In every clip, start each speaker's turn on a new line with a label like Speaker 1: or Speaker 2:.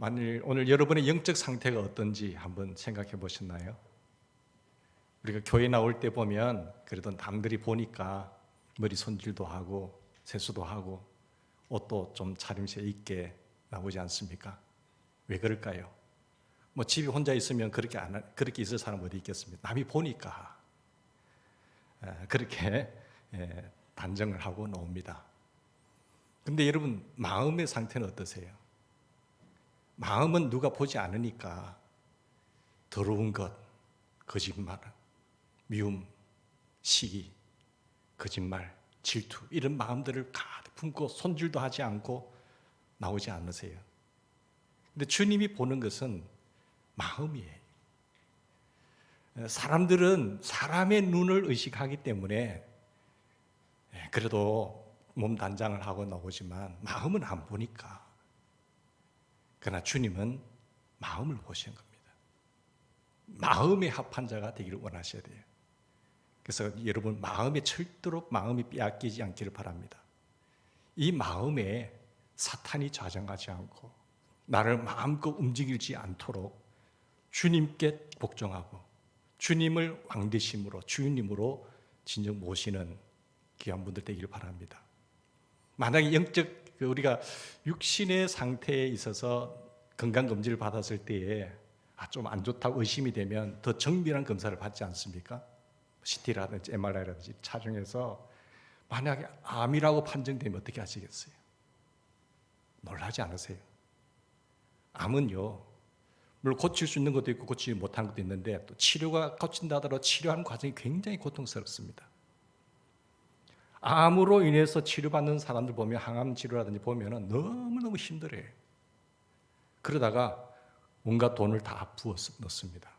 Speaker 1: 만일 오늘 여러분의 영적 상태가 어떤지 한번 생각해 보셨나요? 우리가 교회 나올 때 보면 그래도 남들이 보니까 머리 손질도 하고 세수도 하고 옷도 좀 차림새 있게 나오지 않습니까? 왜 그럴까요? 뭐 집에 혼자 있으면 그렇게 있을 사람 어디 있겠습니까? 남이 보니까 그렇게 단정을 하고 나옵니다. 근데 여러분 마음의 상태는 어떠세요? 마음은 누가 보지 않으니까 더러운 것, 거짓말, 미움, 시기, 거짓말, 질투 이런 마음들을 가득 품고 손질도 하지 않고 나오지 않으세요. 근데 주님이 보는 것은 마음이에요. 사람들은 사람의 눈을 의식하기 때문에 그래도 몸 단장을 하고 나오지만 마음은 안 보니까. 그러나 주님은 마음을 보시는 겁니다. 마음에 합한 자가 되기를 원하셔야 돼요. 그래서 여러분 마음에 절대로 마음이 빼앗기지 않기를 바랍니다. 이 마음에 사탄이 좌정하지 않고 나를 마음껏 움직이지 않도록 주님께 복종하고 주님을 왕되심으로 주님으로 진정 모시는 귀한 분들 되기를 바랍니다. 만약에 영적 우리가 육신의 상태에 있어서 건강검진을 받았을 때에 좀 안 좋다고 의심이 되면 더 정밀한 검사를 받지 않습니까? CT라든지 MRI라든지 차중해서 만약에 암이라고 판정되면 어떻게 하시겠어요? 놀라지 않으세요? 암은요, 물론 고칠 수 있는 것도 있고 고치지 못하는 것도 있는데 또 치료가 고친다 하더라도 치료하는 과정이 굉장히 고통스럽습니다. 암으로 인해서 치료받는 사람들 보면 항암 치료라든지 보면 너무너무 힘들어요. 그러다가 온갖 돈을 다 부어서 넣습니다.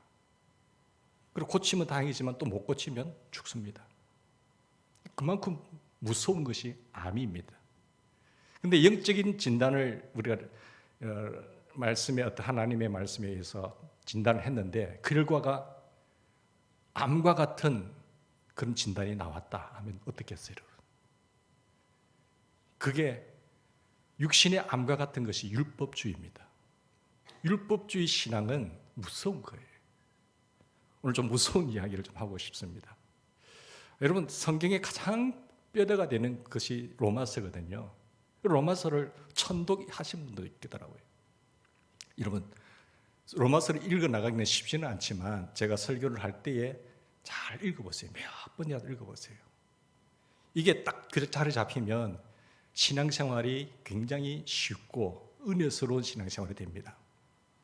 Speaker 1: 그리고 고치면 다행이지만 또 못 고치면 죽습니다. 그만큼 무서운 것이 암입니다. 그런데 영적인 진단을 우리가 말씀에 어떤 하나님의 말씀에 의해서 진단을 했는데 그 결과가 암과 같은 그런 진단이 나왔다 하면 어떻겠어요? 그게 육신의 암과 같은 것이 율법주의입니다. 율법주의 신앙은 무서운 거예요. 오늘 좀 무서운 이야기를 좀 하고 싶습니다. 여러분 성경의 가장 뼈대가 되는 것이 로마서거든요. 로마서를 천독하신 분도 있더라고요. 여러분 로마서를 읽어나가기는 쉽지는 않지만 제가 설교를 할 때에 잘 읽어보세요. 몇 번이라도 읽어보세요. 이게 딱 그 자리 잡히면 신앙생활이 굉장히 쉽고 은혜스러운 신앙생활이 됩니다.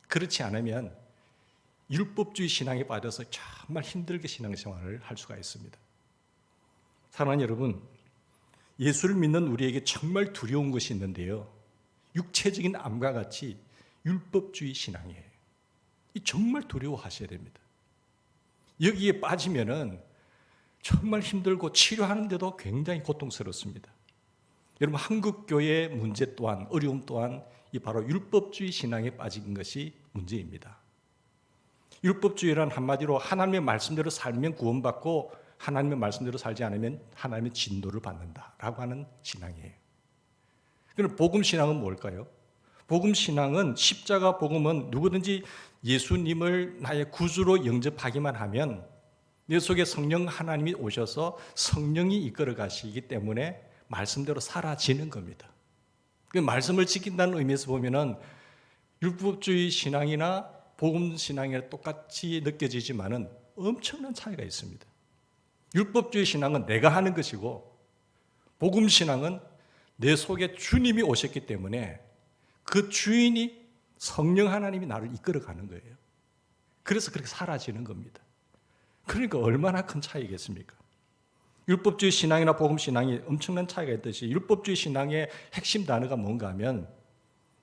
Speaker 1: 그렇지 않으면 율법주의 신앙에 빠져서 정말 힘들게 신앙생활을 할 수가 있습니다. 사랑하는 여러분, 예수를 믿는 우리에게 정말 두려운 것이 있는데요. 육체적인 암과 같이 율법주의 신앙이에요. 이 정말 두려워하셔야 됩니다. 여기에 빠지면은 정말 힘들고 치료하는데도 굉장히 고통스럽습니다. 여러분 한국 교회의 문제 또한 어려움 또한 이 바로 율법주의 신앙에 빠진 것이 문제입니다. 율법주의란 한마디로 하나님의 말씀대로 살면 구원받고 하나님의 말씀대로 살지 않으면 하나님의 진노를 받는다라고 하는 신앙이에요. 그럼 복음 신앙은 뭘까요? 복음 신앙은 십자가 복음은 누구든지 예수님을 나의 구주로 영접하기만 하면 내 속에 성령 하나님이 오셔서 성령이 이끌어 가시기 때문에 말씀대로 사라지는 겁니다. 그 말씀을 지킨다는 의미에서 보면은 율법주의 신앙이나 복음 신앙이나 똑같이 느껴지지만은 엄청난 차이가 있습니다. 율법주의 신앙은 내가 하는 것이고 복음 신앙은 내 속에 주님이 오셨기 때문에 그 주인이 성령 하나님이 나를 이끌어가는 거예요. 그래서 그렇게 사라지는 겁니다. 그러니까 얼마나 큰 차이겠습니까? 율법주의 신앙이나 복음 신앙이 엄청난 차이가 있듯이 율법주의 신앙의 핵심 단어가 뭔가 하면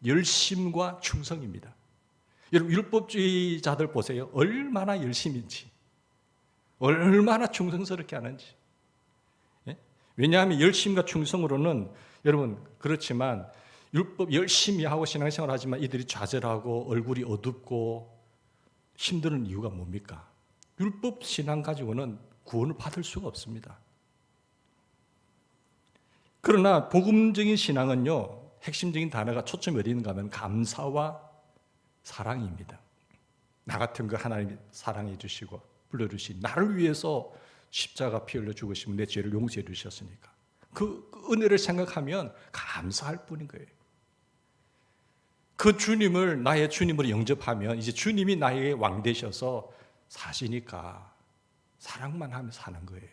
Speaker 1: 열심과 충성입니다. 여러분 율법주의자들 보세요. 얼마나 열심인지 얼마나 충성스럽게 하는지. 왜냐하면 열심과 충성으로는 여러분 그렇지만 율법 열심히 하고 신앙생활 하지만 이들이 좌절하고 얼굴이 어둡고 힘드는 이유가 뭡니까? 율법 신앙 가지고는 구원을 받을 수가 없습니다. 그러나 복음적인 신앙은요, 핵심적인 단어가 초점이 어디 있는가 하면 감사와 사랑입니다. 나 같은 거 하나님이 사랑해 주시고 불러주신 나를 위해서 십자가 피 흘려 죽으시면 내 죄를 용서해 주셨으니까 그 은혜를 생각하면 감사할 뿐인 거예요. 그 주님을 나의 주님으로 영접하면 이제 주님이 나의 왕 되셔서 사시니까 사랑만 하며 사는 거예요.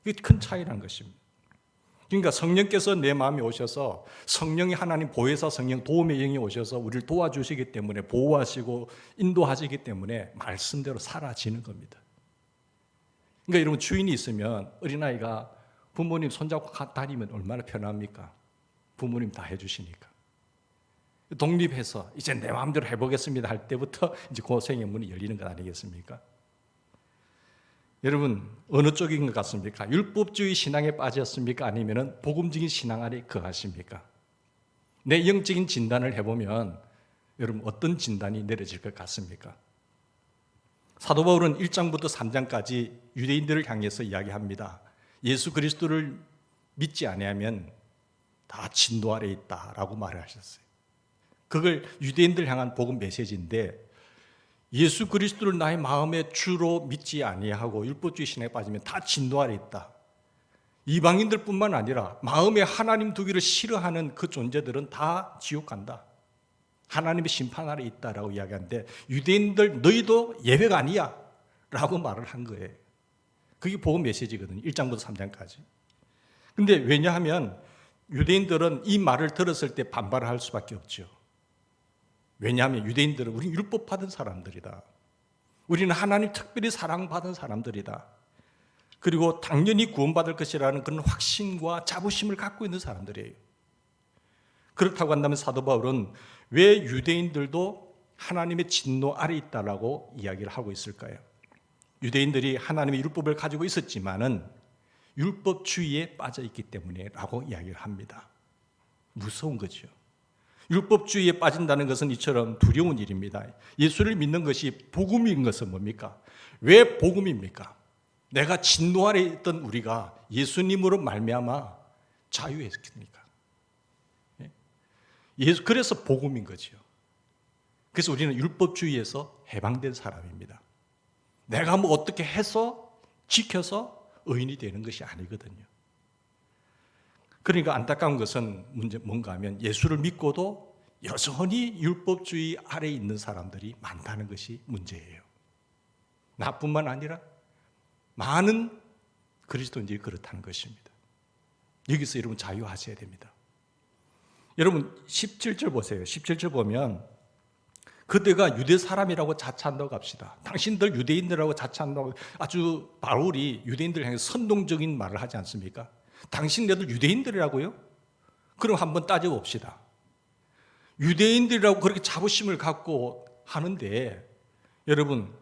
Speaker 1: 이게 큰 차이라는 것입니다. 그러니까 성령께서 내 마음에 오셔서 성령이 하나님 보혜사 성령 도움의 영이 오셔서 우리를 도와주시기 때문에 보호하시고 인도하시기 때문에 말씀대로 사라지는 겁니다. 그러니까 여러분 주인이 있으면 어린아이가 부모님 손잡고 다니면 얼마나 편합니까? 부모님 다 해주시니까. 독립해서 이제 내 마음대로 해보겠습니다 할 때부터 이제 고생의 문이 열리는 것 아니겠습니까? 여러분 어느 쪽인 것 같습니까? 율법주의 신앙에 빠졌습니까? 아니면 복음적인 신앙 안에 거하십니까? 내 영적인 진단을 해보면 여러분 어떤 진단이 내려질 것 같습니까? 사도 바울은 1장부터 3장까지 유대인들을 향해서 이야기합니다. 예수 그리스도를 믿지 아니하면 다 진노 아래 있다라고 말을 하셨어요. 그걸 유대인들 향한 복음 메시지인데 예수 그리스도를 나의 마음의 주로 믿지 아니하고 율법주의 신앙에 빠지면 다 진노 아래 있다. 이방인들뿐만 아니라 마음에 하나님 두기를 싫어하는 그 존재들은 다 지옥 간다. 하나님의 심판 아래 있다라고 이야기하는데 유대인들 너희도 예외가 아니야 라고 말을 한 거예요. 그게 복음 메시지거든요. 1장부터 3장까지. 근데 왜냐하면 유대인들은 이 말을 들었을 때 반발을 할 수밖에 없죠. 왜냐하면 유대인들은 우리는 율법 받은 사람들이다. 우리는 하나님 특별히 사랑받은 사람들이다. 그리고 당연히 구원받을 것이라는 그런 확신과 자부심을 갖고 있는 사람들이에요. 그렇다고 한다면 사도 바울은 왜 유대인들도 하나님의 진노 아래 있다라고 이야기를 하고 있을까요? 유대인들이 하나님의 율법을 가지고 있었지만은 율법주의에 빠져 있기 때문에라고 이야기를 합니다. 무서운 거죠. 율법주의에 빠진다는 것은 이처럼 두려운 일입니다. 예수를 믿는 것이 복음인 것은 뭡니까? 왜 복음입니까? 내가 진노 아래 있던 우리가 예수님으로 말미암아 자유했습니까? 그래서 복음인 거죠. 그래서 우리는 율법주의에서 해방된 사람입니다. 내가 뭐 어떻게 해서 지켜서 의인이 되는 것이 아니거든요. 그러니까 안타까운 것은 뭔가 하면 예수를 믿고도 여전히 율법주의 아래에 있는 사람들이 많다는 것이 문제예요. 나뿐만 아니라 많은 그리스도인들이 그렇다는 것입니다. 여기서 여러분 자유하셔야 됩니다. 여러분 17절 보세요. 17절 보면 그대가 유대 사람이라고 자처한다고 합시다. 당신들 유대인들이라고 자처한다고 아주 바울이 유대인들 향해 선동적인 말을 하지 않습니까? 당신네들 유대인들이라고요? 그럼 한번 따져봅시다. 유대인들이라고 그렇게 자부심을 갖고 하는데 여러분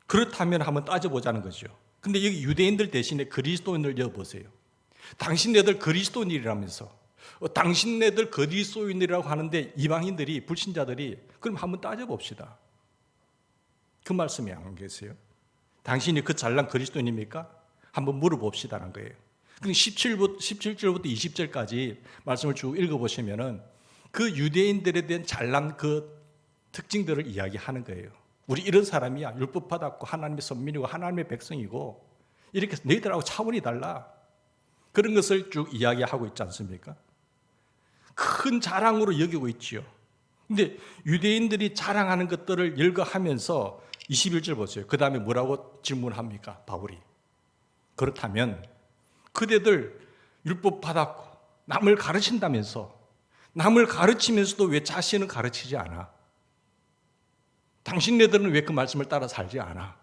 Speaker 1: 그렇다면 한번 따져보자는 거죠. 근데 여기 유대인들 대신에 그리스도인을 여보세요. 당신네들 그리스도인이라면서 당신네들 그리스도인이라고 하는데 이방인들이 불신자들이 그럼 한번 따져봅시다. 그 말씀이 안 계세요? 당신이 그 잘난 그리스도인입니까? 한번 물어봅시다는 거예요. 17절부터 20절까지 말씀을 쭉 읽어보시면은 그 유대인들에 대한 잘난 그 특징들을 이야기하는 거예요. 우리 이런 사람이야. 율법 받았고 하나님의 선민이고 하나님의 백성이고 이렇게 너희들하고 차원이 달라. 그런 것을 쭉 이야기하고 있지 않습니까? 큰 자랑으로 여기고 있지요. 근데 유대인들이 자랑하는 것들을 열거하면서 21절 보세요. 그 다음에 뭐라고 질문합니까? 바울이. 그렇다면 그대들 율법 받았고 남을 가르친다면서 남을 가르치면서도 왜 자신은 가르치지 않아? 당신네들은 왜 그 말씀을 따라 살지 않아?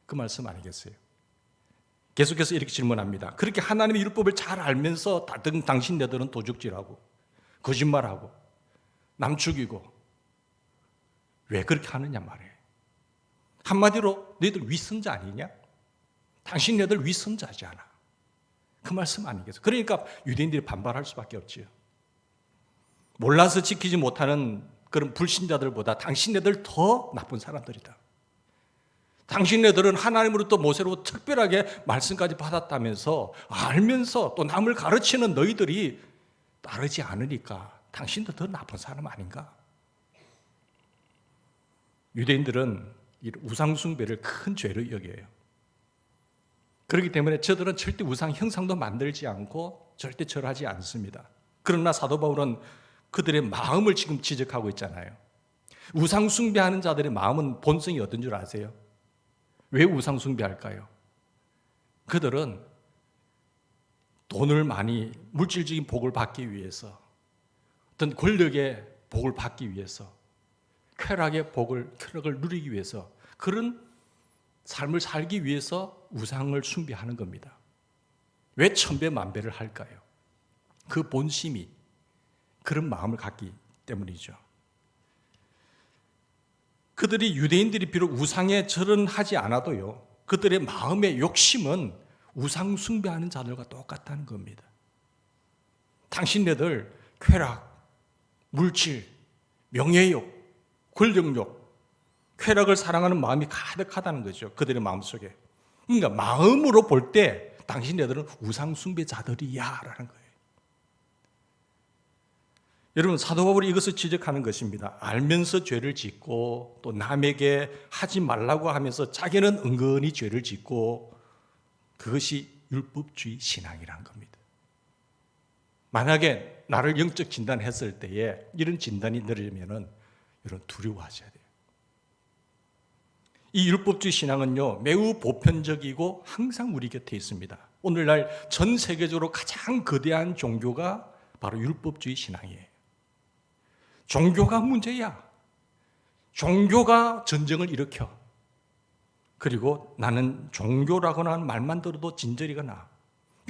Speaker 1: 그 말씀 아니겠어요? 계속해서 이렇게 질문합니다. 그렇게 하나님의 율법을 잘 알면서 당신네들은 도둑질하고 거짓말하고 남 죽이고 왜 그렇게 하느냐 말이에요. 한마디로 너희들 위선자 아니냐? 당신네들 위선자지 않아. 그 말씀 아니겠어요? 그러니까 유대인들이 반발할 수밖에 없지요. 몰라서 지키지 못하는 그런 불신자들보다 당신네들 더 나쁜 사람들이다. 당신네들은 하나님으로부터 모세로 특별하게 말씀까지 받았다면서 알면서 또 남을 가르치는 너희들이 따르지 않으니까 당신도 더 나쁜 사람 아닌가? 유대인들은 이 우상 숭배를 큰 죄로 여겨요. 그렇기 때문에 저들은 절대 우상 형상도 만들지 않고 절대 절하지 않습니다. 그러나 사도 바울은 그들의 마음을 지금 지적하고 있잖아요. 우상 숭배하는 자들의 마음은 본성이 어떤 줄 아세요? 왜 우상 숭배할까요? 그들은 돈을 많이 물질적인 복을 받기 위해서, 어떤 권력의 복을 받기 위해서, 쾌락을 누리기 위해서, 그런 삶을 살기 위해서 우상을 숭배하는 겁니다. 왜 천배만배를 할까요? 그 본심이 그런 마음을 갖기 때문이죠. 유대인들이 비록 우상에 절은 하지 않아도요, 그들의 마음의 욕심은 우상 숭배하는 자들과 똑같다는 겁니다. 당신네들 쾌락, 물질, 명예욕, 권력욕, 쾌락을 사랑하는 마음이 가득하다는 거죠. 그들의 마음속에. 그러니까 마음으로 볼 때 당신네들은 우상 숭배자들이야 라는 거예요. 여러분, 사도 바울이 이것을 지적하는 것입니다. 알면서 죄를 짓고 또 남에게 하지 말라고 하면서 자기는 은근히 죄를 짓고, 그것이 율법주의 신앙이란 겁니다. 만약에 나를 영적 진단했을 때에 이런 진단이 내리면은 여러분 두려워하셔야 돼요. 이 율법주의 신앙은요, 매우 보편적이고 항상 우리 곁에 있습니다. 오늘날 전 세계적으로 가장 거대한 종교가 바로 율법주의 신앙이에요. 종교가 문제야. 종교가 전쟁을 일으켜. 그리고 나는 종교라고 하는 말만 들어도 진저리가 나.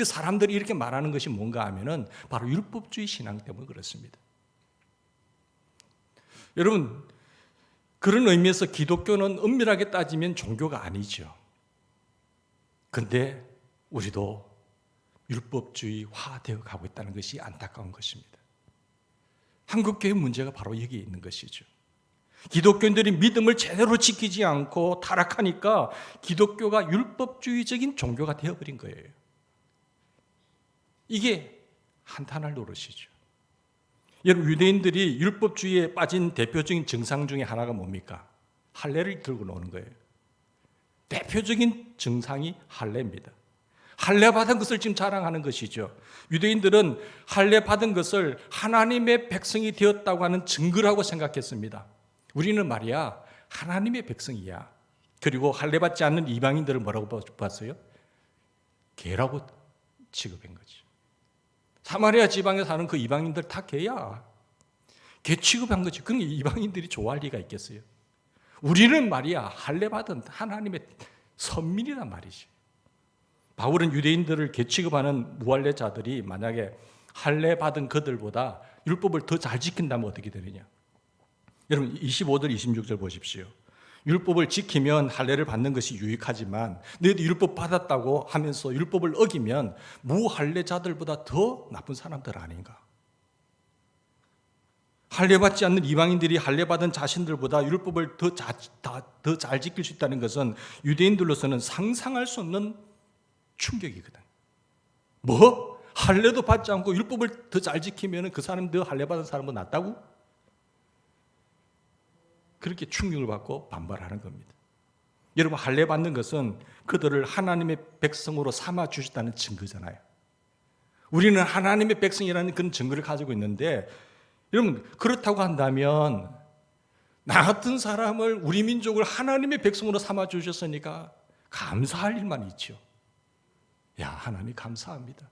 Speaker 1: 사람들이 이렇게 말하는 것이 뭔가 하면은 바로 율법주의 신앙 때문에 그렇습니다. 여러분, 그런 의미에서 기독교는 엄밀하게 따지면 종교가 아니죠. 그런데 우리도 율법주의화되어 가고 있다는 것이 안타까운 것입니다. 한국교회 문제가 바로 여기에 있는 것이죠. 기독교인들이 믿음을 제대로 지키지 않고 타락하니까 기독교가 율법주의적인 종교가 되어버린 거예요. 이게 한탄할 노릇이죠. 여러분, 유대인들이 율법주의에 빠진 대표적인 증상 중에 하나가 뭡니까? 할례를 들고 노는 거예요. 대표적인 증상이 할례입니다. 할례 받은 것을 지금 자랑하는 것이죠. 유대인들은 할례 받은 것을 하나님의 백성이 되었다고 하는 증거라고 생각했습니다. 우리는 말이야 하나님의 백성이야. 그리고 할례 받지 않는 이방인들을 뭐라고 봤어요? 개라고 취급한 거지. 사마리아 지방에 사는 그 이방인들 다 개야. 개 취급한 거지. 그러니까 이방인들이 좋아할 리가 있겠어요? 우리는 말이야 할례 받은 하나님의 선민이란 말이지. 바울은 유대인들을 개 취급하는 무할례자들이 만약에 할례 받은 그들보다 율법을 더 잘 지킨다면 어떻게 되느냐? 여러분 25절 26절 보십시오. 율법을 지키면 할례를 받는 것이 유익하지만 너희도 율법 받았다고 하면서 율법을 어기면 무할례자들보다 더 나쁜 사람들 아닌가? 할례 받지 않는 이방인들이 할례 받은 자신들보다 율법을 더 잘 지킬 수 있다는 것은 유대인들로서는 상상할 수 없는 충격이거든. 뭐? 할례도 받지 않고 율법을 더 잘 지키면 그 사람 더 할례 받은 사람보다 낫다고? 그렇게 충격을 받고 반발하는 겁니다. 여러분, 할례 받는 것은 그들을 하나님의 백성으로 삼아 주셨다는 증거잖아요. 우리는 하나님의 백성이라는 그런 증거를 가지고 있는데, 여러분 그렇다고 한다면 나 같은 사람을, 우리 민족을 하나님의 백성으로 삼아 주셨으니까 감사할 일만 있죠. 야, 하나님 감사합니다.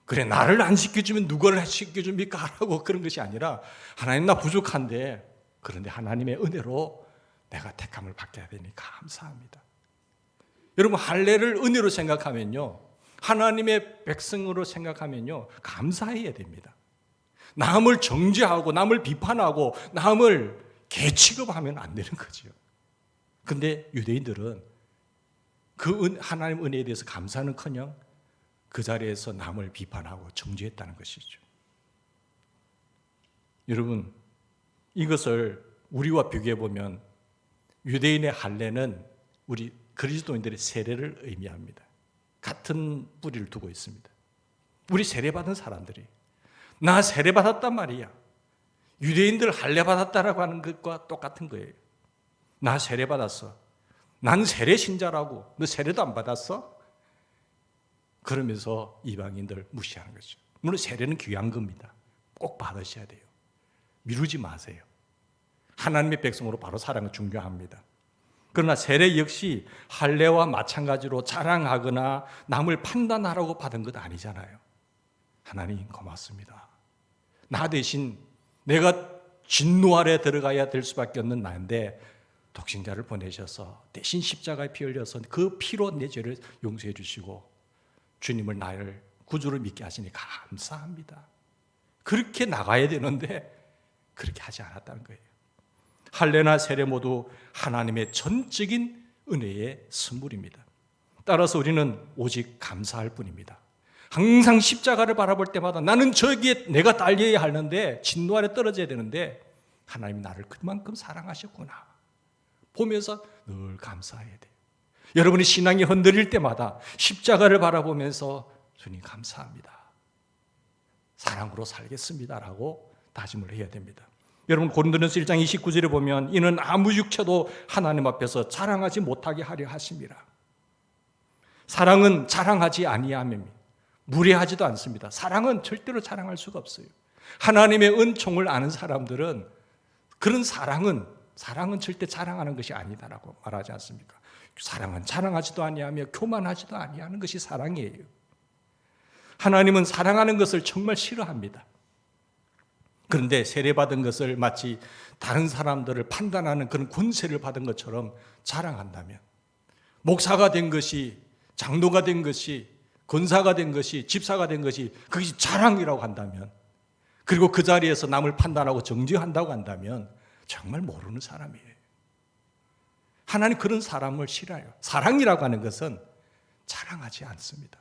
Speaker 1: 그래, 나를 안 시켜주면 누구를 시켜줍니까? 라고 그런 것이 아니라, 하나님 나 부족한데, 그런데 하나님의 은혜로 내가 택함을 받게 되니 감사합니다. 여러분, 할례를 은혜로 생각하면요, 하나님의 백성으로 생각하면요, 감사해야 됩니다. 남을 정죄하고 남을 비판하고 남을 개 취급하면 안 되는 거죠. 근데 유대인들은 그 하나님 은혜에 대해서 감사는커녕 그 자리에서 남을 비판하고 정죄했다는 것이죠. 여러분, 이것을 우리와 비교해 보면 유대인의 할례는 우리 그리스도인들의 세례를 의미합니다. 같은 뿌리를 두고 있습니다. 우리 세례받은 사람들이, 나 세례받았단 말이야. 유대인들 할례받았다라고 하는 것과 똑같은 거예요. 나 세례 받았어. 난 세례 신자라고. 너 세례도 안 받았어? 그러면서 이방인들 무시하는 거죠. 물론 세례는 귀한 겁니다. 꼭 받으셔야 돼요. 미루지 마세요. 하나님의 백성으로 바로 살아가는 건 중요합니다. 그러나 세례 역시 할례와 마찬가지로 자랑하거나 남을 판단하라고 받은 것 아니잖아요. 하나님 고맙습니다. 나 대신 내가 진노 아래 들어가야 될 수밖에 없는 나인데 독생자를 보내셔서 대신 십자가에 피 흘려서 그 피로 내 죄를 용서해 주시고 주님을 나를 구주를 믿게 하시니 감사합니다. 그렇게 나가야 되는데 그렇게 하지 않았다는 거예요. 할례나 세례 모두 하나님의 전적인 은혜의 선물입니다. 따라서 우리는 오직 감사할 뿐입니다. 항상 십자가를 바라볼 때마다 나는 저기에 내가 달려야 하는데 진노 아래 떨어져야 되는데 하나님 나를 그만큼 사랑하셨구나 보면서 늘 감사해야 돼요. 여러분이 신앙이 흔들릴 때마다 십자가를 바라보면서 주님 감사합니다. 사랑으로 살겠습니다라고 다짐을 해야 됩니다. 여러분 고린도전서 1장 29절에 보면 이는 아무 육체도 하나님 앞에서 자랑하지 못하게 하려 하심이라. 사랑은 자랑하지 아니함입니다. 무례하지도 않습니다. 사랑은 절대로 자랑할 수가 없어요. 하나님의 은총을 아는 사람들은 그런 사랑은 절대 자랑하는 것이 아니다라고 말하지 않습니까? 사랑은 자랑하지도 아니하며 교만하지도 아니하는 것이 사랑이에요. 하나님은 사랑하는 것을 정말 싫어합니다. 그런데 세례받은 것을 마치 다른 사람들을 판단하는 그런 권세를 받은 것처럼 자랑한다면, 목사가 된 것이, 장로가 된 것이, 권사가 된 것이, 집사가 된 것이 그것이 자랑이라고 한다면, 그리고 그 자리에서 남을 판단하고 정죄한다고 한다면 정말 모르는 사람이에요. 하나님 그런 사람을 싫어해요. 사랑이라고 하는 것은 자랑하지 않습니다.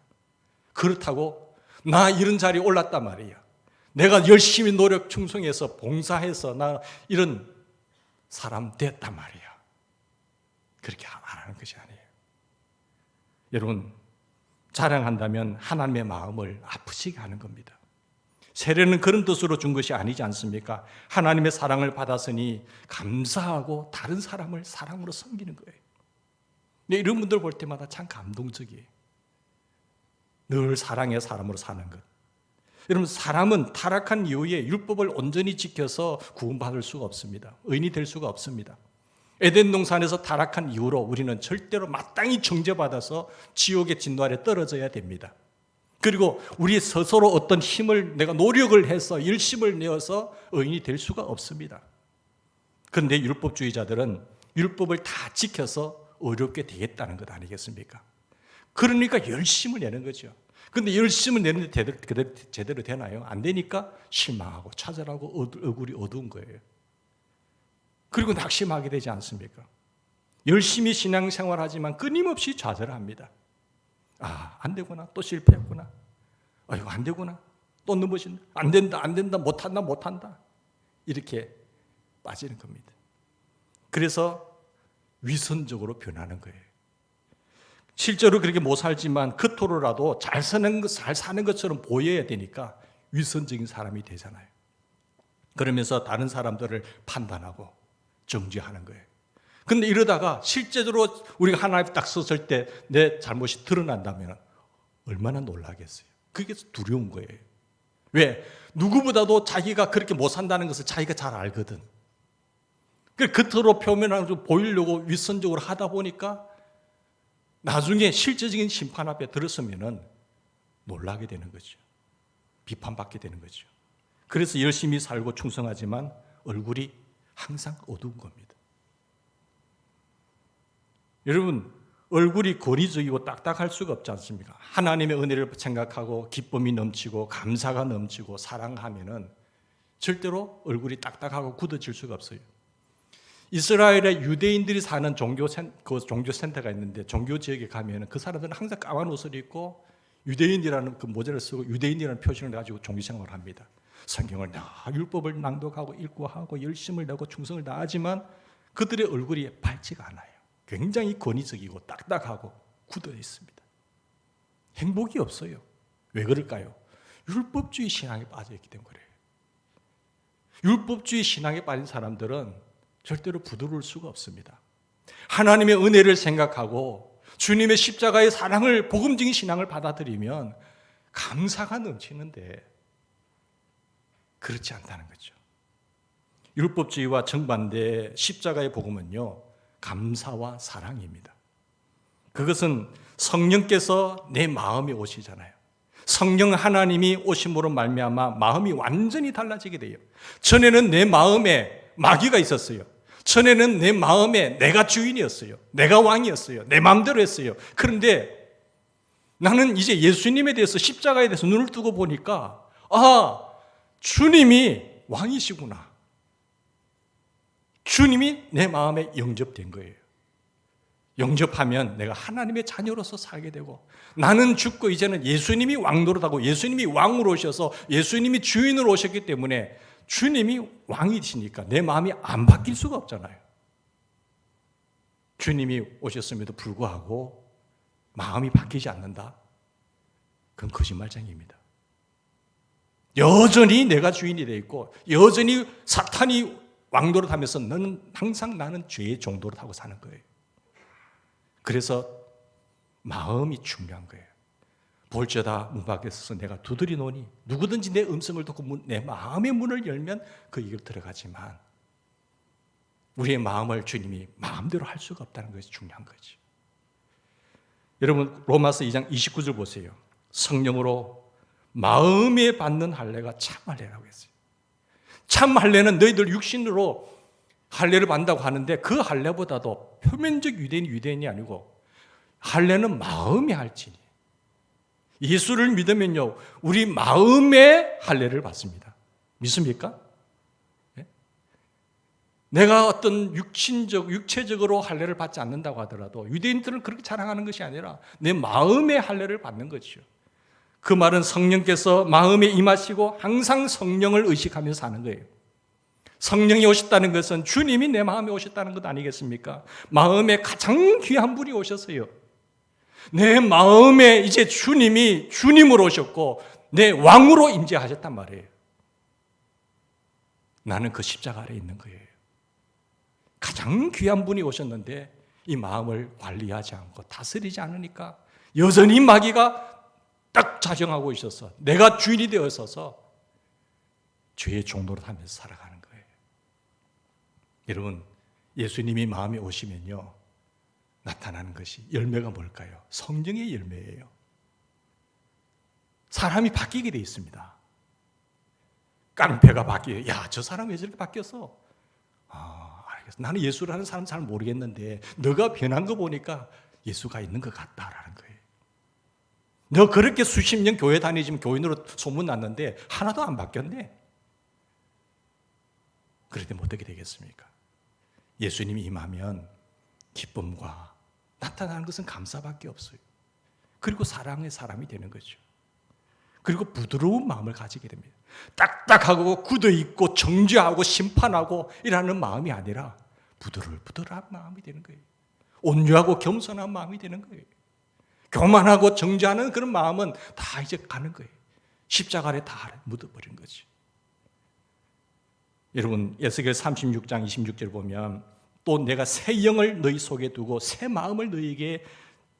Speaker 1: 그렇다고 나 이런 자리에 올랐단 말이야, 내가 열심히 노력 충성해서 봉사해서 나 이런 사람 됐단 말이야, 그렇게 말하는 것이 아니에요. 여러분, 자랑한다면 하나님의 마음을 아프시게 하는 겁니다. 세례는 그런 뜻으로 준 것이 아니지 않습니까? 하나님의 사랑을 받았으니 감사하고 다른 사람을 사랑으로 섬기는 거예요. 이런 분들 볼 때마다 참 감동적이에요. 늘 사랑의 사람으로 사는 것. 여러분, 사람은 타락한 이후에 율법을 온전히 지켜서 구원받을 수가 없습니다. 의인이 될 수가 없습니다. 에덴 동산에서 타락한 이후로 우리는 절대로 마땅히 정죄받아서 지옥의 진노 아래 떨어져야 됩니다. 그리고 우리 스스로 어떤 힘을 내가 노력을 해서 열심을 내어서 의인이 될 수가 없습니다. 그런데 율법주의자들은 율법을 다 지켜서 의롭게 되겠다는 것 아니겠습니까? 그러니까 열심을 내는 거죠. 그런데 열심을 내는데 제대로 되나요? 안 되니까 실망하고 좌절하고 얼굴이 어두운 거예요. 그리고 낙심하게 되지 않습니까? 열심히 신앙생활 하지만 끊임없이 좌절합니다. 아, 안 되구나. 또 실패했구나. 아이고, 안 되구나. 또 넘어진다. 안 된다. 못한다. 이렇게 빠지는 겁니다. 그래서 위선적으로 변하는 거예요. 실제로 그렇게 못 살지만 그토록라도 잘 사는 것처럼 보여야 되니까 위선적인 사람이 되잖아요. 그러면서 다른 사람들을 판단하고 정죄하는 거예요. 그런데 이러다가 실제로 우리가 하나님 딱 섰을 때 내 잘못이 드러난다면 얼마나 놀라겠어요. 그게 두려운 거예요. 왜? 누구보다도 자기가 그렇게 못 산다는 것을 자기가 잘 알거든. 겉으로 표면으로 보이려고 윗선적으로 하다 보니까 나중에 실제적인 심판 앞에 들었으면 놀라게 되는 거죠. 비판받게 되는 거죠. 그래서 열심히 살고 충성하지만 얼굴이 항상 어두운 겁니다. 여러분, 얼굴이 권위적이고 딱딱할 수가 없지 않습니까? 하나님의 은혜를 생각하고 기쁨이 넘치고 감사가 넘치고 사랑하면은 절대로 얼굴이 딱딱하고 굳어질 수가 없어요. 이스라엘의 유대인들이 사는 종교센터가 있는데 종교 지역에 가면 그 사람들은 항상 까만 옷을 입고 유대인이라는 그 모자를 쓰고 유대인이라는 표시를 가지고 종교생활을 합니다. 성경을 율법을 낭독하고 읽고 하고 열심을 내고 충성을 다하지만 그들의 얼굴이 밝지가 않아요. 굉장히 권위적이고 딱딱하고 굳어 있습니다. 행복이 없어요. 왜 그럴까요? 율법주의 신앙에 빠져있기 때문에 그래요. 율법주의 신앙에 빠진 사람들은 절대로 부드러울 수가 없습니다. 하나님의 은혜를 생각하고 주님의 십자가의 사랑을, 복음적인 신앙을 받아들이면 감사가 넘치는데 그렇지 않다는 거죠. 율법주의와 정반대 십자가의 복음은요, 감사와 사랑입니다. 그것은 성령께서 내 마음에 오시잖아요. 성령 하나님이 오심으로 말미암아 마음이 완전히 달라지게 돼요. 전에는 내 마음에 마귀가 있었어요. 전에는 내 마음에 내가 주인이었어요. 내가 왕이었어요. 내 마음대로 했어요. 그런데 나는 이제 예수님에 대해서, 십자가에 대해서 눈을 뜨고 보니까 주님이 왕이시구나. 주님이 내 마음에 영접된 거예요. 영접하면 내가 하나님의 자녀로서 살게 되고, 나는 죽고 이제는 예수님이 왕 노릇하고 예수님이 왕으로 오셔서 예수님이 주인으로 오셨기 때문에 주님이 왕이시니까 내 마음이 안 바뀔 수가 없잖아요. 주님이 오셨음에도 불구하고 마음이 바뀌지 않는다? 그건 거짓말쟁이입니다. 여전히 내가 주인이 되어 있고 여전히 사탄이 왕노릇하면서 나는 죄의 종노릇하고 사는 거예요. 그래서 마음이 중요한 거예요. 볼지어다 문 밖에 서서 내가 두드리노니 누구든지 내 음성을 듣고 내 마음의 문을 열면 그 길로 들어가지만 우리의 마음을 주님이 마음대로 할 수가 없다는 것이 중요한 거지. 여러분 로마서 2장 29절 보세요. 성령으로 마음에 받는 할례가 참 할례라고 했어요. 참 할례는 너희들 육신으로 할례를 받는다고 하는데 그 할례보다도 표면적 유대인이 아니고 할례는 마음의 할지니. 예수를 믿으면요 우리 마음의 할례를 받습니다. 믿습니까? 네? 내가 어떤 육체적으로 할례를 받지 않는다고 하더라도 유대인들은 그렇게 자랑하는 것이 아니라 내 마음의 할례를 받는 것이죠. 그 말은 성령께서 마음에 임하시고 항상 성령을 의식하면서 사는 거예요. 성령이 오셨다는 것은 주님이 내 마음에 오셨다는 것 아니겠습니까? 마음에 가장 귀한 분이 오셨어요. 내 마음에 이제 주님이 주님으로 오셨고 내 왕으로 임재하셨단 말이에요. 나는 그 십자가 아래에 있는 거예요. 가장 귀한 분이 오셨는데 이 마음을 관리하지 않고 다스리지 않으니까 여전히 마귀가 딱 자정하고 있어서 내가 주인이 되어 있어서 죄의 종노릇 하면서 살아가는 거예요. 여러분 예수님이 마음에 오시면요 나타나는 것이 열매가 뭘까요? 성령의 열매예요. 사람이 바뀌게 돼 있습니다. 깡패가 바뀌어요. 야, 저 사람 왜 저렇게 바뀌었어? 알겠어. 나는 예수라는 사람 잘 모르겠는데 너가 변한 거 보니까 예수가 있는 것 같다라는 거예요. 너 그렇게 수십 년 교회 다니지만 교인으로 소문났는데 하나도 안 바뀌었네. 그런데 어떻게 되겠습니까? 예수님이 임하면 기쁨과 나타나는 것은 감사밖에 없어요. 그리고 사랑의 사람이 되는 거죠. 그리고 부드러운 마음을 가지게 됩니다. 딱딱하고 굳어있고 정죄하고 심판하고 이라는 마음이 아니라 부드러운 마음이 되는 거예요. 온유하고 겸손한 마음이 되는 거예요. 교만하고 정죄하는 그런 마음은 다 이제 가는 거예요. 십자가 아래 다 묻어버린 거지. 여러분 에스겔 36장 26절 보면 또 내가 새 영을 너희 속에 두고 새 마음을 너희에게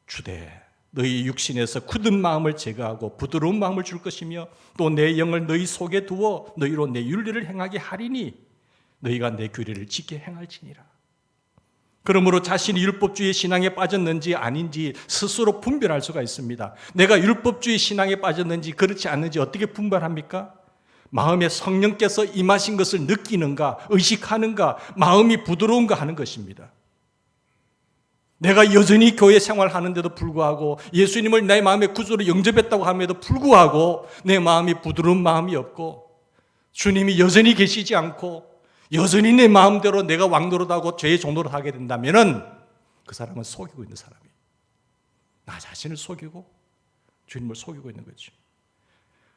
Speaker 1: 주되 너희 육신에서 굳은 마음을 제거하고 부드러운 마음을 줄 것이며 또 내 영을 너희 속에 두어 너희로 내 윤리를 행하게 하리니 너희가 내 규례를 지켜 행할지니라. 그러므로 자신이 율법주의 신앙에 빠졌는지 아닌지 스스로 분별할 수가 있습니다. 내가 율법주의 신앙에 빠졌는지 그렇지 않는지 어떻게 분별합니까? 마음에 성령께서 임하신 것을 느끼는가, 의식하는가, 마음이 부드러운가 하는 것입니다. 내가 여전히 교회 생활하는데도 불구하고 예수님을 내 마음의 구주로 영접했다고 함에도 불구하고 내 마음이 부드러운 마음이 없고 주님이 여전히 계시지 않고 여전히 내 마음대로 내가 왕노릇하고 죄의 종노릇하게 된다면 그 사람은 속이고 있는 사람이에요. 나 자신을 속이고 주님을 속이고 있는 거죠.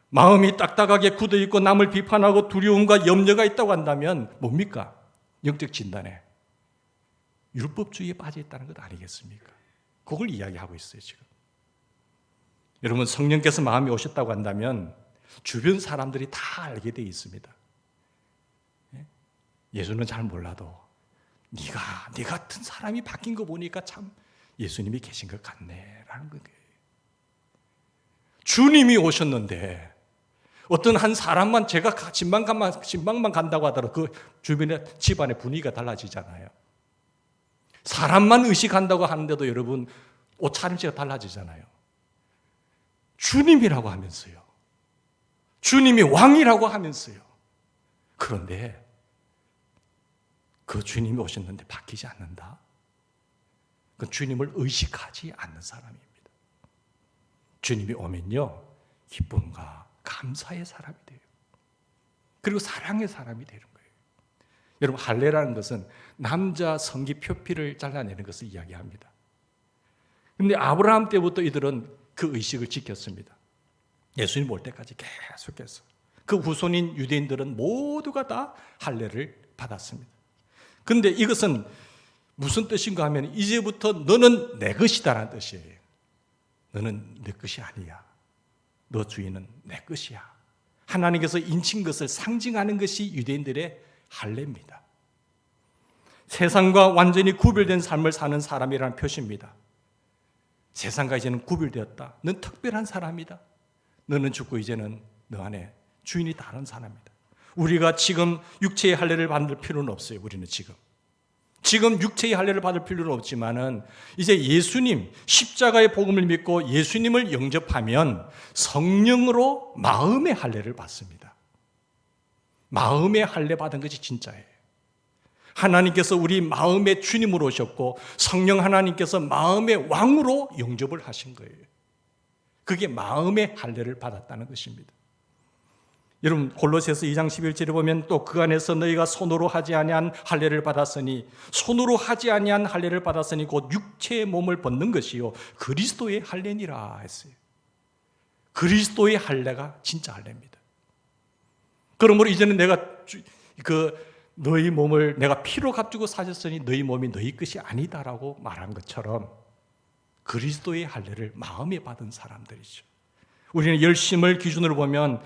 Speaker 1: 마음이 딱딱하게 굳어있고 남을 비판하고 두려움과 염려가 있다고 한다면 뭡니까? 영적 진단에 율법주의에 빠져 있다는 것 아니겠습니까? 그걸 이야기하고 있어요 지금. 여러분 성령께서 마음에 오셨다고 한다면 주변 사람들이 다 알게 되어 있습니다. 예수는 잘 몰라도 네가 네 같은 사람이 바뀐 거 보니까 참 예수님이 계신 것 같네라는 거예요. 주님이 오셨는데 어떤 한 사람만 제가 진방만 간다고 하더라도 그 주변의 집안의 분위기가 달라지잖아요. 사람만 의식한다고 하는데도 여러분 옷차림새가 달라지잖아요. 주님이라고 하면서요. 주님이 왕이라고 하면서요. 그런데 그 주님이 오셨는데 바뀌지 않는다. 그 주님을 의식하지 않는 사람입니다. 주님이 오면요, 기쁨과 감사의 사람이 돼요. 그리고 사랑의 사람이 되는 거예요. 여러분, 할례라는 것은 남자 성기 표피를 잘라내는 것을 이야기합니다. 그런데 아브라함 때부터 이들은 그 의식을 지켰습니다. 예수님 올 때까지 계속해서 그 후손인 유대인들은 모두가 다 할례를 받았습니다. 그런데 이것은 무슨 뜻인가 하면 이제부터 너는 내 것이다라는 뜻이에요. 너는 내 것이 아니야. 너 주인은 내 것이야. 하나님께서 인친 것을 상징하는 것이 유대인들의 할례입니다. 세상과 완전히 구별된 삶을 사는 사람이라는 표시입니다. 세상과 이제는 구별되었다. 넌 특별한 사람이다. 너는 죽고 이제는 너 안에 주인이 다른 사람이다. 우리가 지금 육체의 할례를 받을 필요는 없어요. 우리는 지금 육체의 할례를 받을 필요는 없지만은 이제 예수님 십자가의 복음을 믿고 예수님을 영접하면 성령으로 마음의 할례를 받습니다. 마음의 할례 받은 것이 진짜예요. 하나님께서 우리 마음의 주님으로 오셨고 성령 하나님께서 마음의 왕으로 영접을 하신 거예요. 그게 마음의 할례를 받았다는 것입니다. 여러분 골로새서 2장 11절에 보면 또 그 안에서 너희가 손으로 하지 아니한 할례를 받았으니 손으로 하지 아니한 할례를 받았으니 곧 육체의 몸을 벗는 것이요 그리스도의 할례니라 했어요. 그리스도의 할례가 진짜 할례입니다. 그러므로 이제는 내가 너희 몸을 내가 피로 값주고 사셨으니 너희 몸이 너희 것이 아니다라고 말한 것처럼 그리스도의 할례를 마음에 받은 사람들이죠. 우리는 열심을 기준으로 보면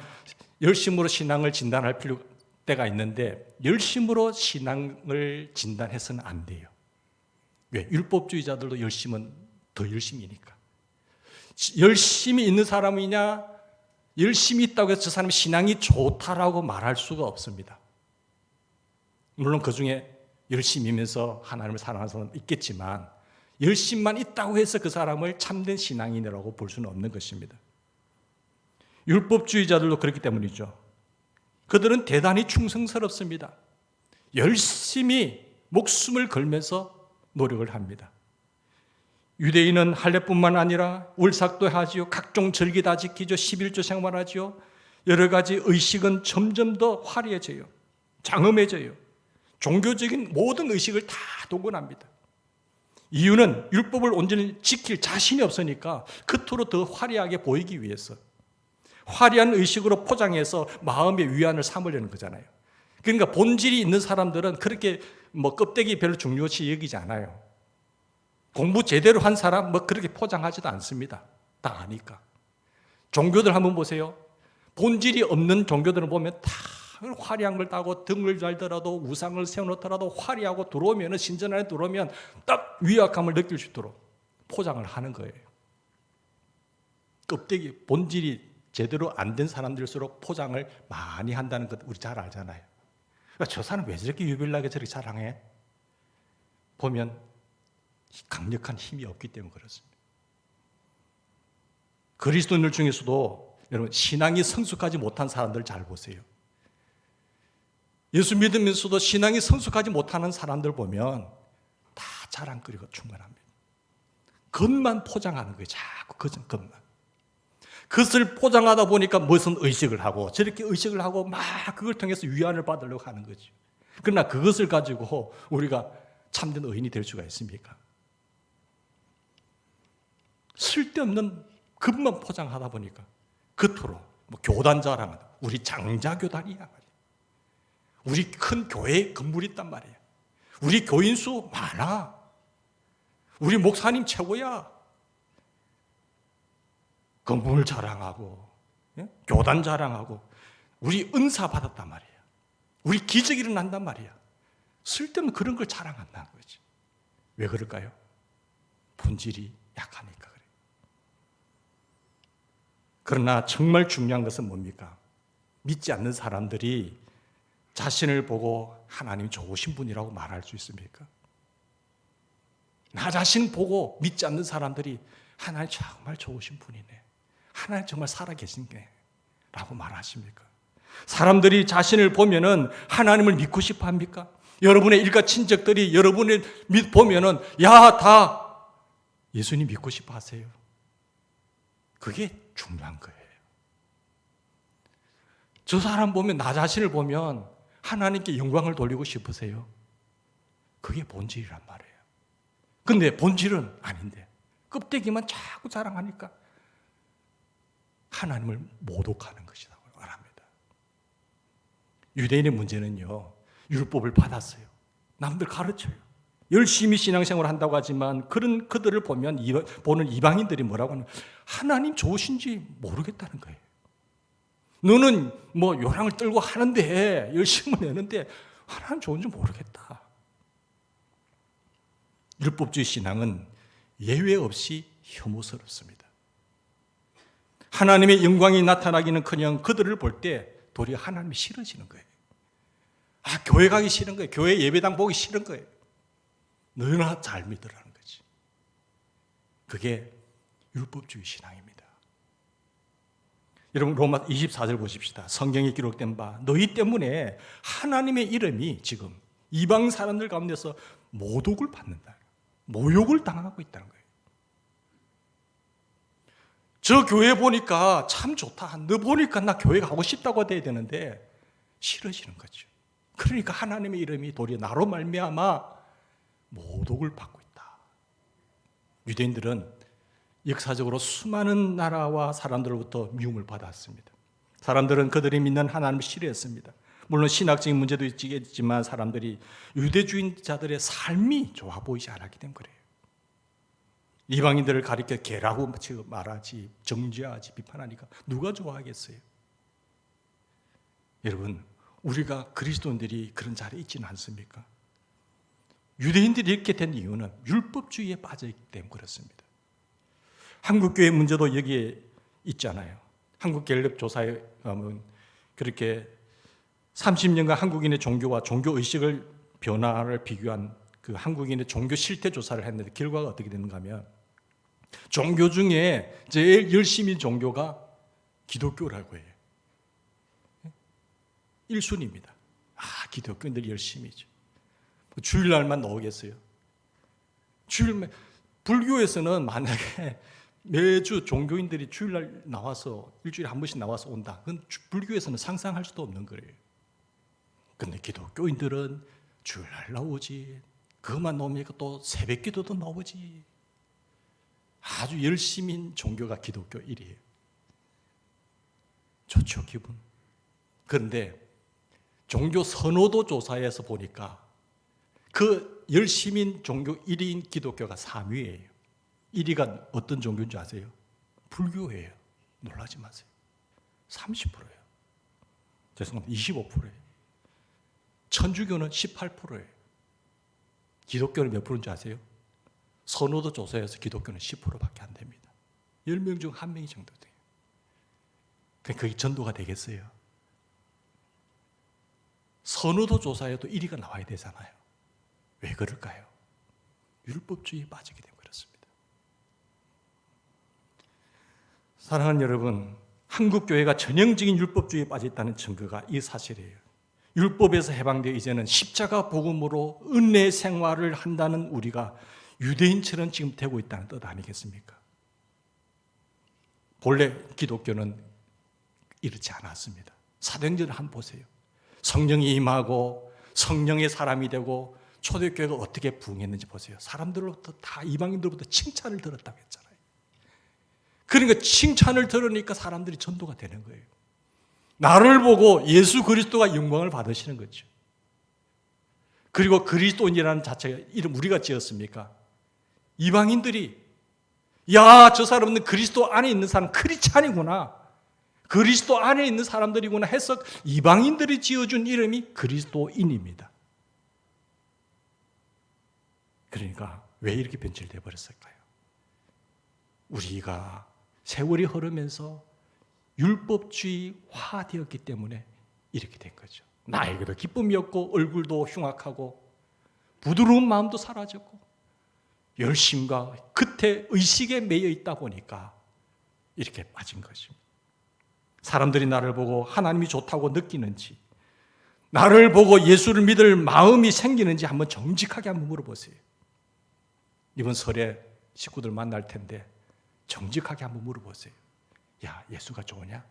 Speaker 1: 열심으로 신앙을 진단할 때가 있는데 열심으로 신앙을 진단해서는 안 돼요. 왜? 율법주의자들도 열심은 더 열심이니까. 열심이 있는 사람이냐 열심이 있다고 해서 저 사람이 신앙이 좋다라고 말할 수가 없습니다. 물론 그 중에 열심이면서 하나님을 사랑하는 사람은 있겠지만 열심만 있다고 해서 그 사람을 참된 신앙인이라고 볼 수는 없는 것입니다. 율법주의자들도 그렇기 때문이죠. 그들은 대단히 충성스럽습니다. 열심히 목숨을 걸면서 노력을 합니다. 유대인은 할례뿐만 아니라 울삭도 하지요. 각종 절기 다 지키죠. 11조 생활하지요. 여러 가지 의식은 점점 더 화려해져요. 장엄해져요. 종교적인 모든 의식을 다 동원합니다. 이유는 율법을 온전히 지킬 자신이 없으니까 그토록 더 화려하게 보이기 위해서 화려한 의식으로 포장해서 마음의 위안을 삼으려는 거잖아요. 그러니까 본질이 있는 사람들은 그렇게 껍데기 별로 중요시 여기지 않아요. 공부 제대로 한 사람 그렇게 포장하지도 않습니다. 다 아니까. 종교들 한번 보세요. 본질이 없는 종교들을 보면 다 화려한 걸 따고 등을 달더라도 우상을 세워놓더라도 화려하고 들어오면 신전 안에 들어오면 딱 위압감을 느낄 수 있도록 포장을 하는 거예요. 껍데기 본질이 제대로 안 된 사람들일수록 포장을 많이 한다는 것 우리 잘 알잖아요. 그러니까 저 사람 왜 저렇게 유별나게 저렇게 자랑해? 보면 강력한 힘이 없기 때문에 그렇습니다. 그리스도인들 중에서도 여러분 신앙이 성숙하지 못한 사람들 잘 보세요. 예수 믿으면서도 신앙이 성숙하지 못하는 사람들 보면 다 자랑거리가 충만합니다. 겉만 포장하는 거예요. 자꾸 겉만. 그것을 포장하다 보니까 무슨 의식을 하고 저렇게 의식을 하고 막 그걸 통해서 위안을 받으려고 하는 거죠. 그러나 그것을 가지고 우리가 참된 의인이 될 수가 있습니까? 쓸데없는 겉만 포장하다 보니까 그토록 교단 자랑하다. 우리 장자교단이야. 우리 큰 교회에 건물이 있단 말이에요. 우리 교인 수 많아. 우리 목사님 최고야. 건물 자랑하고 교단 자랑하고 우리 은사 받았단 말이에요. 우리 기적이 일어난단 말이야. 쓸데없는 그런 걸 자랑한다는 거지. 왜 그럴까요? 본질이 약하니까 그래요. 그러나 정말 중요한 것은 뭡니까? 믿지 않는 사람들이 자신을 보고 하나님 좋으신 분이라고 말할 수 있습니까? 나 자신 보고 믿지 않는 사람들이 하나님 정말 좋으신 분이네, 하나님 정말 살아계신네 라고 말하십니까? 사람들이 자신을 보면은 하나님을 믿고 싶어 합니까? 여러분의 일가 친척들이 여러분을 보면은 다 예수님 믿고 싶어 하세요. 그게 중요한 거예요. 저 사람 보면, 나 자신을 보면 하나님께 영광을 돌리고 싶으세요? 그게 본질이란 말이에요. 근데 본질은 아닌데 껍데기만 자꾸 자랑하니까 하나님을 모독하는 것이라고 말합니다. 유대인의 문제는요, 율법을 받았어요. 남들 가르쳐요. 열심히 신앙생활을 한다고 하지만 그들을 보는 이방인들이 뭐라고 하는, 하나님 좋으신지 모르겠다는 거예요. 너는 요랑을 떨고 하는데, 열심히 내는데 하나님 좋은지 모르겠다. 율법주의 신앙은 예외 없이 혐오스럽습니다. 하나님의 영광이 나타나기는커녕 그들을 볼 때 도리어 하나님이 싫어지는 거예요. 교회 가기 싫은 거예요. 교회 예배당 보기 싫은 거예요. 너나 잘 믿으라는 거지. 그게 율법주의 신앙입니다. 여러분, 로마 24절 보십시다. 성경에 기록된 바 너희 때문에 하나님의 이름이 지금 이방 사람들 가운데서 모독을 받는다, 모욕을 당하고 있다는 거예요. 저 교회 보니까 참 좋다, 너 보니까 나 교회 가고 싶다고 해야 되는데 싫어지는 거죠. 그러니까 하나님의 이름이 도리어 나로 말미암아 모독을 받고 있다. 유대인들은 역사적으로 수많은 나라와 사람들로부터 미움을 받았습니다. 사람들은 그들이 믿는 하나님을 싫어했습니다. 물론 신학적인 문제도 있겠지만 사람들이 유대주의자들의 삶이 좋아 보이지 않았기 때문에 그래요. 이방인들을 가리켜 개라고 말하지, 정죄하지, 비판하니까 누가 좋아하겠어요? 여러분, 우리가 그리스도인들이 그런 자리에 있지는 않습니까? 유대인들이 이렇게 된 이유는 율법주의에 빠져있기 때문에 그렇습니다. 한국교회 문제도 여기에 있잖아요. 한국갤럽 조사에 가면 그렇게 30년간 한국인의 종교와 종교의식을 변화를 비교한 그 한국인의 종교 실태 조사를 했는데 결과가 어떻게 되는가 하면 종교 중에 제일 열심히 종교가 기독교라고 해요. 1순위입니다. 기독교인들이 열심히죠. 주일날만 나오겠어요? 불교에서는 만약에 매주 종교인들이 주일날 나와서 일주일에 한 번씩 나와서 온다, 그건 불교에서는 상상할 수도 없는 거예요. 근데 기독교인들은 주일날 나오지, 그것만 나오니까 또 새벽기도도 나오지. 아주 열심인 종교가 기독교 1이에요. 좋죠, 기분. 그런데 종교 선호도 조사에서 보니까 그 열심인 종교 1위인 기독교가 3위예요. 1위가 어떤 종교인 줄 아세요? 불교예요. 놀라지 마세요. 30%예요. 죄송합니다. 25%예요. 천주교는 18%예요. 기독교는 몇 프로인지 아세요? 선호도 조사에서 기독교는 10%밖에 안 됩니다. 10명 중 1명이 정도 돼요. 그게 전도가 되겠어요? 선호도 조사에도 1위가 나와야 되잖아요. 왜 그럴까요? 율법주의에 빠지게 되면 그렇습니다. 사랑하는 여러분, 한국교회가 전형적인 율법주의에 빠졌다는 증거가 이 사실이에요. 율법에서 해방되어 이제는 십자가 복음으로 은혜 생활을 한다는 우리가 유대인처럼 지금 되고 있다는 뜻 아니겠습니까? 본래 기독교는 이렇지 않았습니다. 사도행전을 한번 보세요. 성령이 임하고 성령의 사람이 되고 초대교회가 어떻게 부흥했는지 보세요. 사람들로부터 다 이방인들로부터 칭찬을 들었다고 했잖아요. 그러니까 칭찬을 들으니까 사람들이 전도가 되는 거예요. 나를 보고 예수 그리스도가 영광을 받으시는 거죠. 그리고 그리스도인이라는 자체가 이름 우리가 지었습니까? 이방인들이 저 사람은 그리스도 안에 있는 사람 크리스찬이구나, 그리스도 안에 있는 사람들이구나 해서 이방인들이 지어준 이름이 그리스도인입니다. 그러니까 왜 이렇게 변질되어 버렸을까요? 우리가 세월이 흐르면서 율법주의화되었기 때문에 이렇게 된 거죠. 나에게도 기쁨이 없고 얼굴도 흉악하고 부드러운 마음도 사라졌고 열심과 끝에 의식에 매여 있다 보니까 이렇게 빠진 거죠. 사람들이 나를 보고 하나님이 좋다고 느끼는지, 나를 보고 예수를 믿을 마음이 생기는지 한번 정직하게 한번 물어보세요. 이번 설에 식구들 만날 텐데 정직하게 한번 물어보세요. 야, 예수가 좋으냐?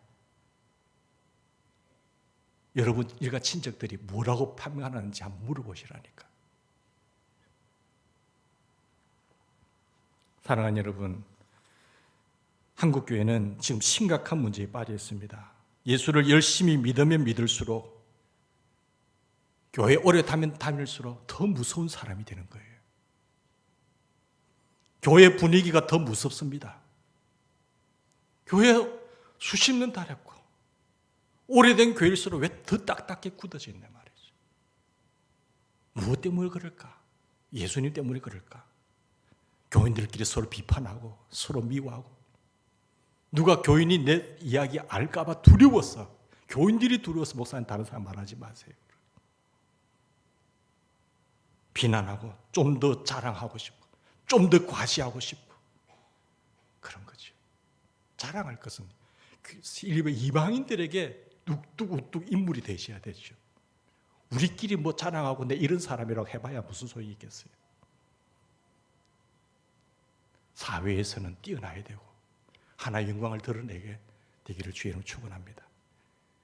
Speaker 1: 여러분 일가 친척들이 뭐라고 판단하는지 한번 물어보시라니까. 사랑하는 여러분, 한국교회는 지금 심각한 문제에 빠져 있습니다. 예수를 열심히 믿으면 믿을수록, 교회 오래 다닐수록 더 무서운 사람이 되는 거예요. 교회 분위기가 더 무섭습니다. 교회 수십 년 다녔고 오래된 교회일수록 왜 더 딱딱하게 굳어져 있냐 말이죠. 무엇 때문에 그럴까? 예수님 때문에 그럴까? 교인들끼리 서로 비판하고 서로 미워하고, 누가 교인이 내 이야기 알까 봐 두려웠어. 교인들이 두려워서 목사님 다른 사람 말하지 마세요. 비난하고 좀 더 자랑하고 싶고 좀 더 과시하고 싶고 그런 거죠. 자랑할 것은 이방인들에게 뚝뚝뚝 인물이 되셔야 되죠. 우리끼리 뭐 자랑하고 내 이런 사람이라고 해봐야 무슨 소용이 있겠어요. 사회에서는 뛰어나야 되고 하나의 영광을 드러내게 되기를 주의로 축원합니다.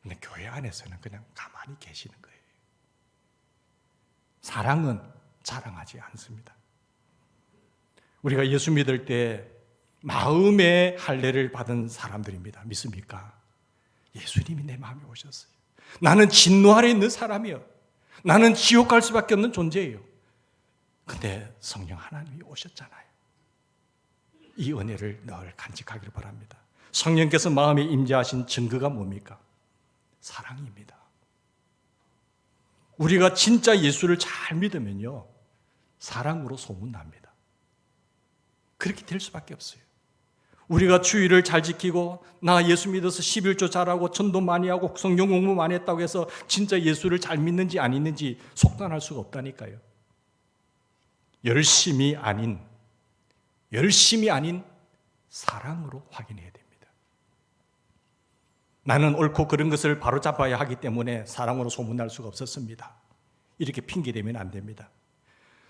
Speaker 1: 그런데 교회 안에서는 그냥 가만히 계시는 거예요. 사랑은 자랑하지 않습니다. 우리가 예수 믿을 때 마음의 할례를 받은 사람들입니다. 믿습니까? 예수님이 내 마음에 오셨어요. 나는 진노 아래 있는 사람이요, 나는 지옥 갈 수밖에 없는 존재예요. 근데 성령 하나님이 오셨잖아요. 이 은혜를 늘 간직하기를 바랍니다. 성령께서 마음에 임재하신 증거가 뭡니까? 사랑입니다. 우리가 진짜 예수를 잘 믿으면요, 사랑으로 소문납니다. 그렇게 될 수밖에 없어요. 우리가 주의를 잘 지키고 나 예수 믿어서 11조 잘하고 전도 많이 하고 성경 공부 많이 했다고 해서 진짜 예수를 잘 믿는지 안 믿는지 속단할 수가 없다니까요. 열심이 아닌 사랑으로 확인해야 됩니다. 나는 옳고 그른 것을 바로잡아야 하기 때문에 사랑으로 소문날 수가 없었습니다. 이렇게 핑계대면 안 됩니다.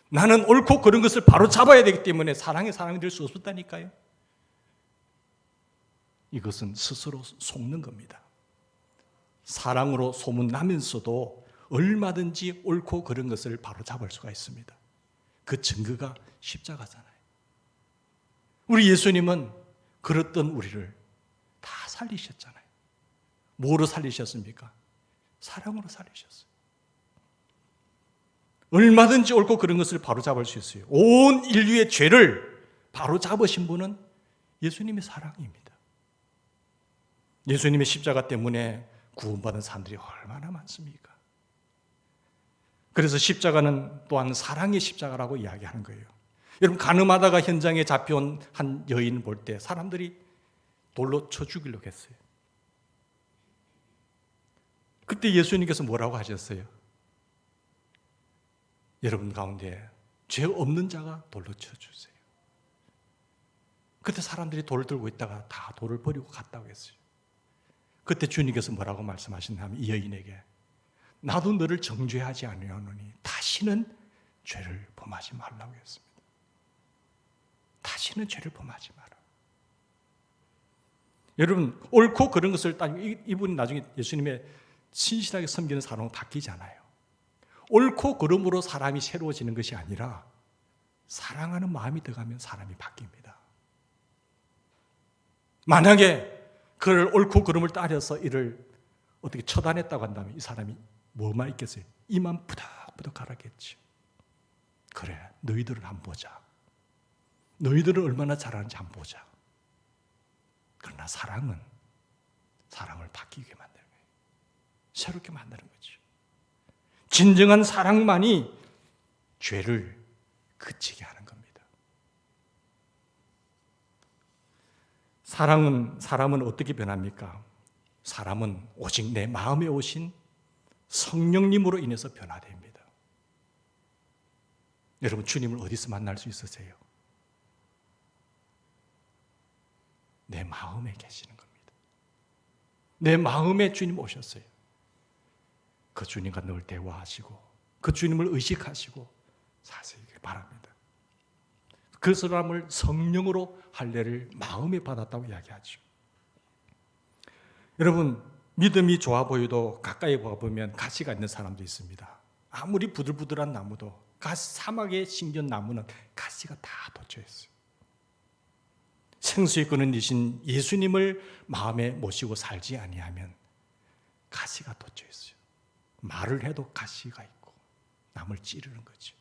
Speaker 1: 나는 옳고 그른 것을 바로잡아야 되기 때문에 사랑이 될 수 없었다니까요. 이것은 스스로 속는 겁니다. 사랑으로 소문나면서도 얼마든지 옳고 그른 것을 바로잡을 수가 있습니다. 그 증거가 십자가잖아요. 우리 예수님은 그랬던 우리를 다 살리셨잖아요. 뭐로 살리셨습니까? 사랑으로 살리셨어요. 얼마든지 옳고 그른 것을 바로잡을 수 있어요. 온 인류의 죄를 바로잡으신 분은 예수님의 사랑입니다. 예수님의 십자가 때문에 구원받은 사람들이 얼마나 많습니까? 그래서 십자가는 또한 사랑의 십자가라고 이야기하는 거예요. 여러분, 가늠하다가 현장에 잡혀온 한 여인을 볼 때 사람들이 돌로 쳐 죽이려고 했어요. 그때 예수님께서 뭐라고 하셨어요? 여러분 가운데 죄 없는 자가 돌로 쳐주세요. 그때 사람들이 돌을 들고 있다가 다 돌을 버리고 갔다고 했어요. 그때 주님께서 뭐라고 말씀하셨냐면 이 여인에게 나도 너를 정죄하지 아니하노니 다시는 죄를 범하지 말라고 했습니다. 다시는 죄를 범하지 마라. 여러분, 옳고 그런 것을 따지고 이분이 나중에 예수님의 신실하게 섬기는 사람으로 바뀌잖아요. 옳고 그름으로 사람이 새로워지는 것이 아니라 사랑하는 마음이 들어가면 사람이 바뀝니다. 만약에 그를 옳고 그름을 따라서 이를 어떻게 처단했다고 한다면 이 사람이 뭐만 있겠어요? 이만 부덕부덕 가라겠죠. 그래, 너희들을 한번 보자. 너희들은 얼마나 잘하는지 한번 보자. 그러나 사랑은 사랑을 바뀌게 만드는 거예요. 새롭게 만드는 거죠. 진정한 사랑만이 죄를 그치게 하는 겁니다. 사람은 어떻게 변합니까? 사람은 오직 내 마음에 오신 성령님으로 인해서 변화됩니다. 여러분, 주님을 어디서 만날 수 있으세요? 내 마음에 계시는 겁니다. 내 마음에 주님 오셨어요. 그 주님과 늘 대화하시고 그 주님을 의식하시고 사시기 바랍니다. 그 사람을 성령으로 할례를 마음에 받았다고 이야기하죠. 여러분, 믿음이 좋아 보여도 가까이 와보면 가시가 있는 사람도 있습니다. 아무리 부들부들한 나무도 사막에 심겨진 나무는 가시가 다 돋쳐 있어요. 생수의 근원이신 예수님을 마음에 모시고 살지 아니하면 가시가 돋쳐 있어요. 말을 해도 가시가 있고 남을 찌르는 거죠.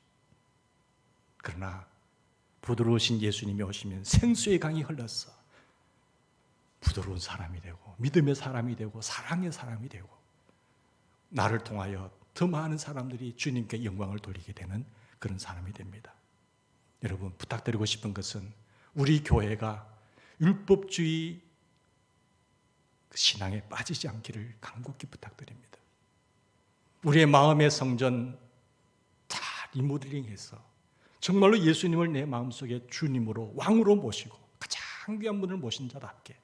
Speaker 1: 그러나 부드러우신 예수님이 오시면 생수의 강이 흘러서 부드러운 사람이 되고 믿음의 사람이 되고 사랑의 사람이 되고 나를 통하여 더 많은 사람들이 주님께 영광을 돌리게 되는 그런 사람이 됩니다. 여러분, 부탁드리고 싶은 것은 우리 교회가 율법주의 신앙에 빠지지 않기를 간곡히 부탁드립니다. 우리의 마음의 성전 잘 리모델링해서 정말로 예수님을 내 마음속에 주님으로 왕으로 모시고 가장 귀한 분을 모신 자답게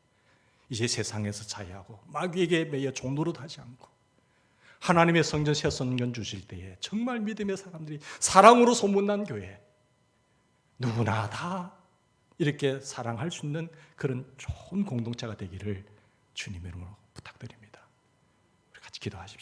Speaker 1: 이제 세상에서 자유하고 마귀에게 매여 종노릇하지 않고 하나님의 성전 새 성전 주실 때에 정말 믿음의 사람들이 사랑으로 소문난 교회, 누구나 다 이렇게 사랑할 수 있는 그런 좋은 공동체가 되기를 주님의 이름으로 부탁드립니다. 우리 같이 기도하십시다.